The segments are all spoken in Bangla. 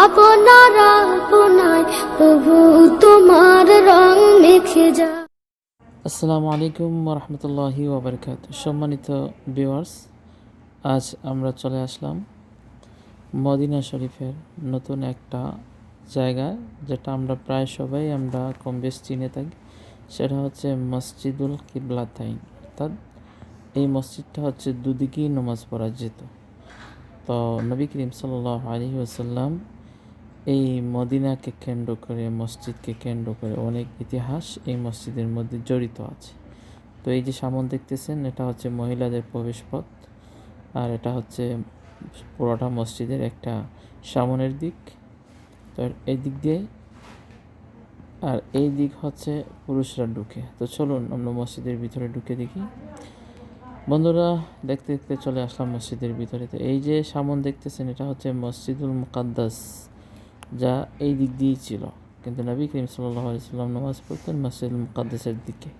আপনারা আপনায় প্রভু তোমার রং মেখে যা। আসসালামু আলাইকুম রহমতুল্লাহি ওবরকাত। সম্মানিত ভিউয়ার্স, আজ আমরা চলে আসলাম মদিনা শরীফের নতুন একটা জায়গায়, যেটা আমরা প্রায় সবাই আমরা কম বেশ চিনে থাকি। সেটা হচ্ছে মসজিদুল কিবলাতাইন, অর্থাৎ এই মসজিদটা হচ্ছে দুদিকেই নামাজ পড়া যেত। তো নবী করিম সাল্লাল্লাহু আলাইহি ওয়াসাল্লাম এই মদিনাকে কেন্দ্র করে, মসজিদকে কেন্দ্র করে অনেক ইতিহাস এই মসজিদের মধ্যে জড়িত আছে। তো এই যে সামনে দেখতেছেন, এটা হচ্ছে মহিলাদের প্রবেশ পথ, আর এটা হচ্ছে পুরোটা মসজিদের একটা সামনের দিক। তো এই দিক দিয়ে, আর এই দিক হচ্ছে পুরুষরা ঢুকে। তো চলুন আমরা মসজিদের ভিতরে ঢুকে দেখি। বন্ধুরা, দেখতে দেখতে চলে আসলাম মসজিদের ভিতরে। তো এই যে সামনে দেখতেছেন, এটা হচ্ছে মসজিদুল মুকাদ্দাস, যা এই দিক দিয়েই ছিল, কিন্তু নবী করিম সাল্লাল্লাহু আলাইহি ওয়াসাল্লাম নামাজ পড়তেন মসজিদুল মুকাদ্দাসের দিকে।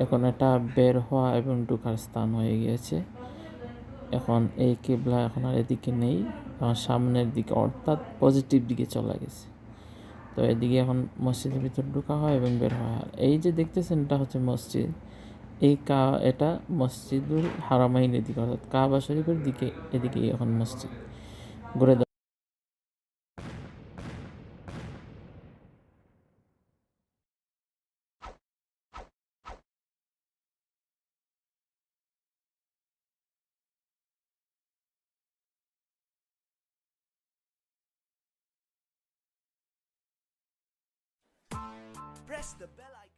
এখন এটা বের হওয়া এবং ঢোকার স্থান হয়ে গিয়েছে। এখন এই কিবলা এখন আর এদিকে নেই, এখন সামনের দিকে অর্থাৎ পজিটিভ দিকে চলে গেছে। তো এদিকে এখন মসজিদের ভিতর ঢোকা হয় এবং বের হয়। আর এই যে দেখতেছেন, এটা হচ্ছে মসজিদ। এটা মসজিদুল হারামাইনের দিকে, অর্থাৎ কাবা শরীফের দিকে, এদিকে এখন মসজিদ ঘুরে। Press the bell icon.